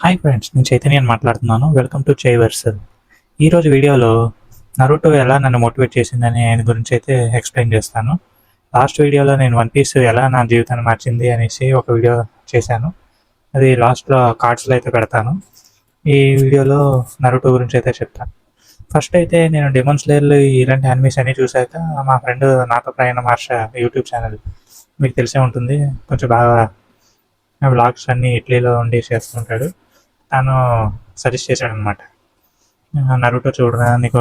Hi friends, నేను చైతన్యని మాట్లాడుతున్నాను. వెల్కమ్ టు చైవర్సల్. ఈరోజు వీడియోలో నరుటో ఎలా నన్ను మోటివేట్ చేసిందని ఆయన గురించి అయితే ఎక్స్ప్లెయిన్ చేస్తాను. లాస్ట్ వీడియోలో నేను వన్ పీస్ ఎలా నా జీవితాన్ని మార్చింది అనేసి ఒక వీడియో చేశాను. అది లాస్ట్లో కార్డ్స్లో అయితే పెడతాను. ఈ వీడియోలో నరుటో గురించి అయితే చెప్తాను. ఫస్ట్ అయితే నేను డెమోన్ స్లేయర్లు ఇలాంటి యానిమేస్ అన్నీ చూశాక మా ఫ్రెండ్ నాతో ప్రయాణ మార్ష యూట్యూబ్ ఛానల్ మీకు తెలిసే ఉంటుంది. కొంచెం బాగా వ్లాగ్స్ అన్నీ ఇటలీలో ఉండి చేస్తుంటాడు. తను సజెస్ట్ చేశాడనమాట. నరుటో చూడరా, నీకు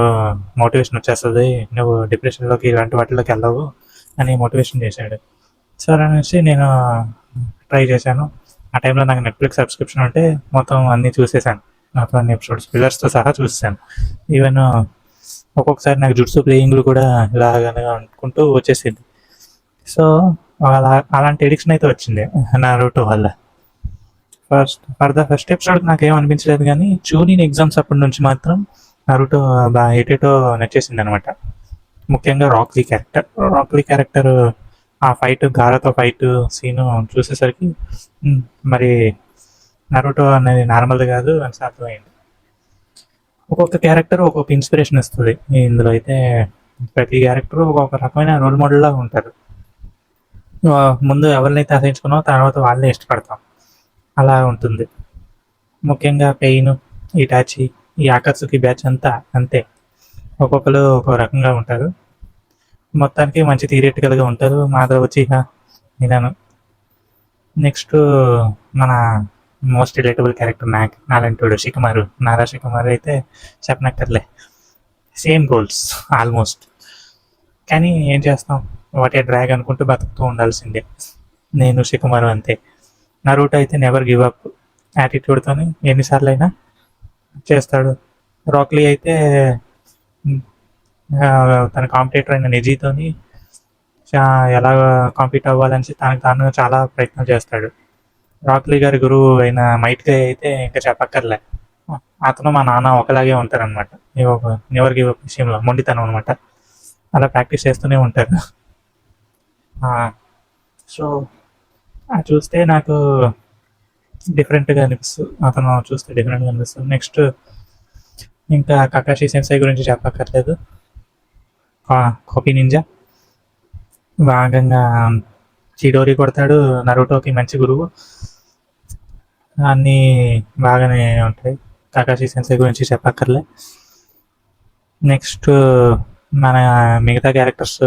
మోటివేషన్ వచ్చేస్తుంది, నువ్వు డిప్రెషన్లోకి ఇలాంటి వాటిలోకి వెళ్ళవు అని మోటివేషన్ చేశాడు. సరే అనేసి నేను ట్రై చేశాను. ఆ టైంలో నాకు నెట్ఫ్లిక్స్ సబ్స్క్రిప్షన్ ఉంటే మొత్తం అన్నీ చూసేసాను. మొత్తం అన్ని ఎపిసోడ్స్ పిల్లర్స్తో సహా చూసాను. ఈవెన్ ఒక్కొక్కసారి నాకు జుట్సు ప్లేయింగ్లు కూడా ఇలాగనగా అనుకుంటూ వచ్చేసింది. సో అలాంటి ఎడిక్షన్ అయితే వచ్చింది నరుటో వల్ల. ఫస్ట్ ఎపిసోడ్ నాకేం అనిపించలేదు, కానీ చూనిన్ ఎగ్జామ్స్ అప్పటి నుంచి మాత్రం నరుటో బాగా ఏటేటో నచ్చేసింది అనమాట. ముఖ్యంగా రాక్లీ క్యారెక్టర్ ఆ ఫైట్, గారాతో ఫైట్ సీను చూసేసరికి మరి నరుటో అనేది నార్మల్ది కాదు అని అర్థమైంది. ఒక్కొక్క క్యారెక్టర్ ఒక్కొక్క ఇన్స్పిరేషన్ ఇస్తుంది. ఇందులో అయితే ప్రతి క్యారెక్టర్ ఒక్కొక్క రకమైన రోల్ మోడల్లా ఉంటారు. ముందు ఎవరినైతే అసహించుకున్నామో తర్వాత వాళ్ళని ఇష్టపడతాం, అలా ఉంటుంది. ముఖ్యంగా పెయిన్, ఇటాచి, ఈ ఆకర్సుకి బ్యాచ్ అంతా అంతే. ఒక్కొక్కరు ఒక్కో రకంగా ఉంటారు. మొత్తానికి మంచి థియరిటికల్గా ఉంటారు. మాధవ్ వచ్చి విన్నాను. నెక్స్ట్ మన మోస్ట్ రిలేటబుల్ క్యారెక్టర్ నాలంటోడు నారా షికమారు అయితే చెప్పనక్కర్లే. Same goals almost. కానీ ఏం చేస్తాం, వాటే డ్రాగ్ అనుకుంటూ బతుకుతూ ఉండాల్సిందే. నేను షికమారు అంతే. నరుటో అయితే నెవర్ గివ్ అప్ యాటిట్యూడ్తో ఎన్నిసార్లు అయినా చేస్తాడు. రాక్లీ అయితే తన కాంపిటేటర్ అయిన నెజీతోని ఎలా కాంపీట్ అవ్వాలని తనకు తాను చాలా ప్రయత్నం చేస్తాడు. రాక్లీ గారి గురువు అయిన మైట్గా అయితే ఇంకా చెప్పక్కర్లే. అతను మా నాన్న ఒకలాగే ఉంటారనమాట. నెవర్ గివ్ అప్ విషయంలో మొండితనం అనమాట. అలా ప్రాక్టీస్ చేస్తూనే ఉంటారు. సో చూస్తే నాకు డిఫరెంట్గా అనిపిస్తుంది. అతను చూస్తే డిఫరెంట్గా అనిపిస్తుంది. నెక్స్ట్ ఇంకా కకాషి సెన్సై గురించి చెప్పక్కర్లేదు. కాపీ నింజా భాగంగా చిడోరి కొడతాడు. నరుటోకి మంచి గురువు. అన్నీ బాగానే ఉంటాయి. కకాషి సెన్సై గురించి చెప్పక్కర్లే. నెక్స్ట్ మన మిగతా క్యారెక్టర్స్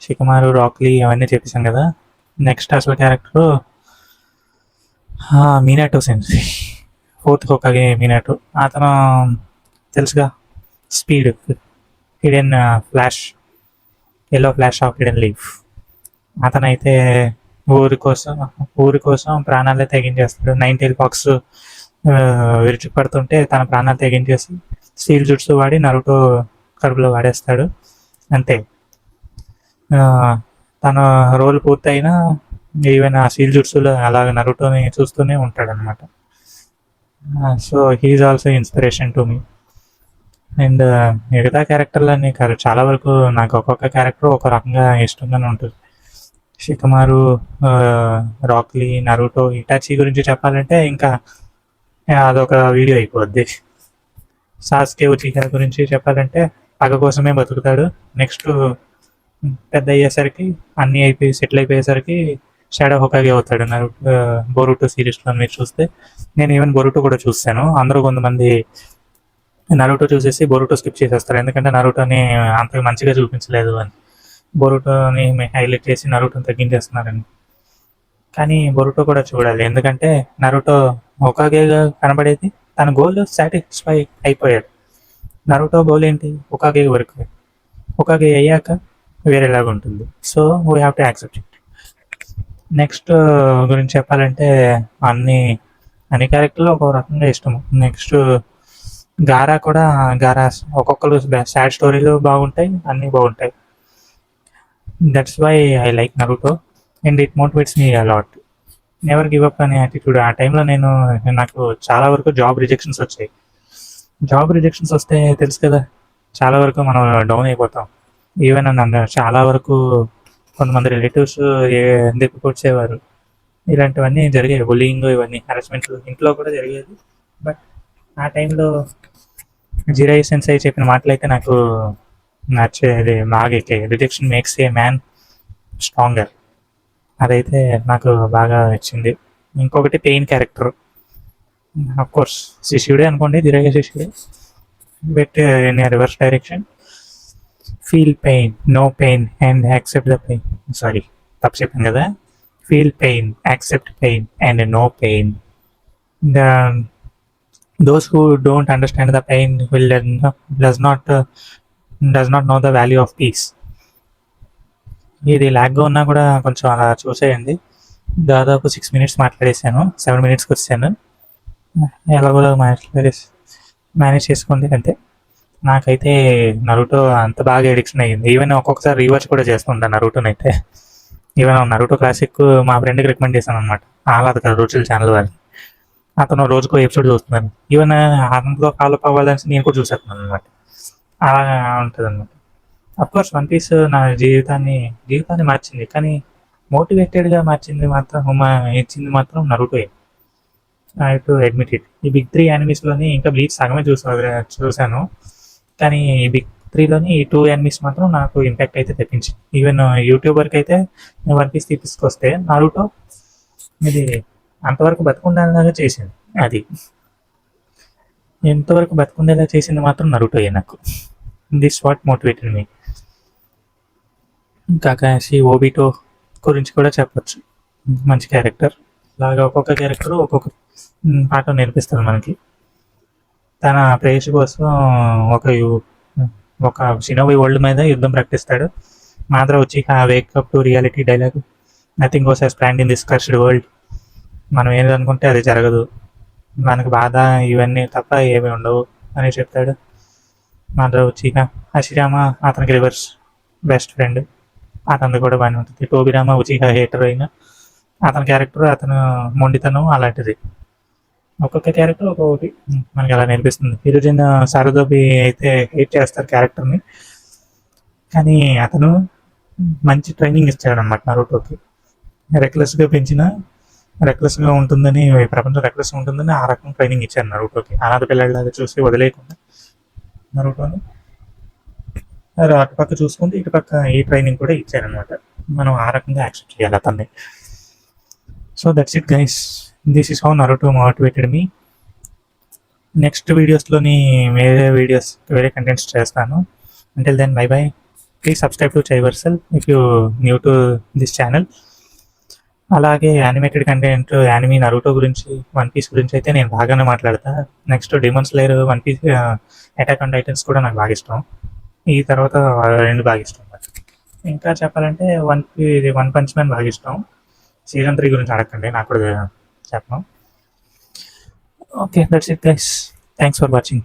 షికమారు, రాక్లీ అవన్నీ చెప్పేసాం కదా. నెక్స్ట్ అసలు character Minato sensei, fourth Hokage Minato. అతను తెలుసుగా, speed, hidden flash, yellow flash of hidden leaf. అతనైతే ఊరి కోసం ప్రాణాలే తెగించేస్తాడు. 9 టైల్ ఫాక్స్ విరుచుకుపడుతుంటే తన ప్రాణాలు తెగించేసి స్టీల్ జుట్సు వాడి నరుటో కడుపులో వాడేస్తాడు. అంతే. తన రోల్ పూర్తయినా ఈవెన్ ఆ స్టీల్ జుట్సులో అలాగ నరుటోని చూస్తూనే ఉంటాడనమాట. So he's also inspiration to me. And మిగతా క్యారెక్టర్లన్నీ చాలా వరకు నాకు ఒక్కొక్క క్యారెక్టర్ ఒక రకంగా ఇష్టంగానే ఉంటుంది. షికమారు, రాక్లీ, నరుటో, ఇటాచి గురించి చెప్పాలంటే ఇంకా అదొక వీడియో అయిపోద్ది. సాస్కే ఉచికా గురించి చెప్పాలంటే పగ కోసమే బతుకుతాడు. నెక్స్ట్ పెద్ద అయ్యేసరికి అన్నీ అయిపోయి సెటిల్ అయిపోయేసరికి షాడో హోకాగే అవుతాడు. బొరుటో సిరీస్లో మీరు చూస్తే, నేను ఈవెన్ బొరుటో కూడా చూస్తాను. అందరూ కొంతమంది నరుటో చూసేసి బొరుటో స్కిప్ చేసేస్తారు, ఎందుకంటే నరుటోని అంతగా మంచిగా చూపించలేదు అని. బొరుటోని హైలైట్ చేసి నరుటోని తగ్గించేస్తున్నారని. కానీ బొరుటో కూడా చూడాలి, ఎందుకంటే నరుటో హోకాగేగా కనబడేది. తన గోల్ సాటిస్ఫై అయిపోయాడు. నరుటో గోల్ ఏంటి? హోకాగే వరకు. హోకాగే అయ్యాక వేరేలాగా ఉంటుంది. So we have to accept it. Next గురించి చెప్పాలంటే అన్ని క్యారెక్టర్లు ఒక రకంగా ఇష్టము. నెక్స్ట్ గారా కూడా. గారా ఒక్కొక్కరు సాడ్ స్టోరీలు బాగుంటాయి, అన్నీ బాగుంటాయి. That's why I like Naruto and it motivates me a lot. Never give up అనే యాటిట్యూడ్. ఆ టైంలో నాకు చాలా వరకు జాబ్ రిజెక్షన్స్ వచ్చాయి. జాబ్ రిజెక్షన్స్ వస్తే తెలుసు కదా, చాలా వరకు మనం డౌన్ అయిపోతాం. ఈవెన్ నన్ను చాలా వరకు కొంతమంది రిలేటివ్స్ ఎందుకు వచ్చేవారు, ఇలాంటివన్నీ జరిగాయి. బుల్లింగ్ ఇవన్నీ హరాస్మెంట్లు ఇంట్లో కూడా జరిగేది. బట్ ఆ టైంలో జిరై సెన్సై చెప్పిన మాటలైతే నాకు నచ్చేది, బాగా ఎక్కాయి. Rejection makes a man stronger. అదైతే నాకు బాగా నచ్చింది. ఇంకొకటి పెయిన్ క్యారెక్టర్, ఆఫ్ కోర్స్ శిష్యుడే అనుకోండి, జిరై శిష్యుడే, but in reverse direction. Feel pain, no pain and accept the pain. Sorry, తప్పు చెప్పాను కదా. Feel pain, accept pain and no pain. The those who don't understand the pain will does not know the value of peace. ఇది ల్యాగ్గా ఉన్నా కూడా కొంచెం అలా చూసేయండి. దాదాపు 6 minutes మాట్లాడేసాను, 7 minutesకి వచ్చాను. ఎలాగోలా మేనేజ్ చేసుకోండి అంతే. నాకైతే నరుటో అంత బాగా ఎడిక్షన్ అయ్యింది. ఈవెన్ ఒక్కొక్కసారి రీవాచ్ కూడా చేస్తుంటాను నరుటోని అయితే. ఈవెన్ నరుటో క్లాసిక్ మా ఫ్రెండ్కి రికమెండ్ చేశాను అనమాట, ఆహ్లాదకర రుచుల ఛానల్ వాళ్ళు. అతను రోజుకో ఎపిసోడ్ చూస్తున్నాను. ఈవెన్ అందులో ఫాలో అప్ అవ్వాలని నేను కూడా చూసేస్తున్నాను అనమాట. అలా ఉంటుంది అనమాట. అఫ్కోర్స్ వన్ పీస్ నా జీవితాన్ని మార్చింది, కానీ మోటివేటెడ్గా మార్చింది మాత్రం ఇచ్చింది మాత్రం నరుటోయే. I to admit it. ఈ బిగ్ 3 యానిమీస్లోని ఇంకా బ్లీచ్ సగమే చూశాను, కానీ ఈ బిగ్ 3లోని ఈ 2 యానిమీస్ మాత్రం నాకు ఇంపాక్ట్ అయితే తెప్పించింది. ఈవెన్ యూట్యూబర్కి అయితే వన్ పీస్ తీసుకొస్తే నరుటో ఇది అంతవరకు బతుకుండేలాగా చేసింది. అది ఎంతవరకు బతుకుండేలా చేసింది మాత్రం నరుటోయే నాకు. This what motivated me. Kakashi, Obito గురించి కూడా చెప్పచ్చు. మంచి క్యారెక్టర్. అలాగా ఒక్కొక్క క్యారెక్టర్ ఒక్కొక్క పాఠం నేర్పిస్తుంది మనకి. తన ప్రేయసి కోసం ఒక షినోబి వరల్డ్ మీద యుద్ధం ప్రకటిస్తాడు. మాత్రం వచ్చి wake up to reality dialogue, nothing goes as planned in this cursed world. మనం ఏది అనుకుంటే అది జరగదు, మనకు బాధ ఇవన్నీ తప్ప ఏమీ ఉండవు అని చెప్తాడు. మాత్రం వచ్చి హషిరామ అతనికి రివర్స్ బెస్ట్ ఫ్రెండ్, అతనిది కూడా బాగానే ఉంటుంది. టోబిరామ ఉచిగా హేటర్ అయినా అతని క్యారెక్టర్, అతను మొండితనం అలాంటిది. ఒక్కొక్క క్యారెక్టర్ ఒక్కొక్కటి మనకి అలా నేర్పిస్తుంది. హీరోజిన్ సారదోబి అయితే హేట్ చేస్తారు క్యారెక్టర్ని, కానీ అతను మంచి ట్రైనింగ్ ఇచ్చాడనమాట నరుటోకి. రెక్లెస్గా ఉంటుందని, ప్రపంచం రెక్లెస్గా ఉంటుందని ఆ రకం ట్రైనింగ్ ఇచ్చారు నరుటోకి. అనాథ పిల్లలాగా చూసి వదిలేయకుండా నరుటోని అటుపక్క చూసుకుంటే ఇటుపక్క ఈ ట్రైనింగ్ కూడా ఇచ్చారనమాట. మనం ఆ రకంగా యాక్సెప్ట్ చేయాలి అతన్ని. So that's it guys, this is how Naruto motivated me. Next వీడియోస్లోని వేరే కంటెంట్స్ చేస్తాను. Until then bye bye. Please subscribe to Chaiversal if you new to this channel. అలాగే యానిమేటెడ్ కంటెంట్, యానిమీ, నరుటో గురించి, One Piece గురించి అయితే నేను బాగానే మాట్లాడతా. Next Demon Slayer, One Piece, Attack on Titans కూడా నాకు బాగా ఇష్టం. ఈ తర్వాత 2 బాగా ఇష్టం. ఇంకా చెప్పాలంటే వన్ పంచ్ మ్యాన్ బాగా ఇష్టం. సీజన్ 3 గురించి అడగండి, నాకు కూడా చెప్పను. Okay, that's it guys. Thanks for watching.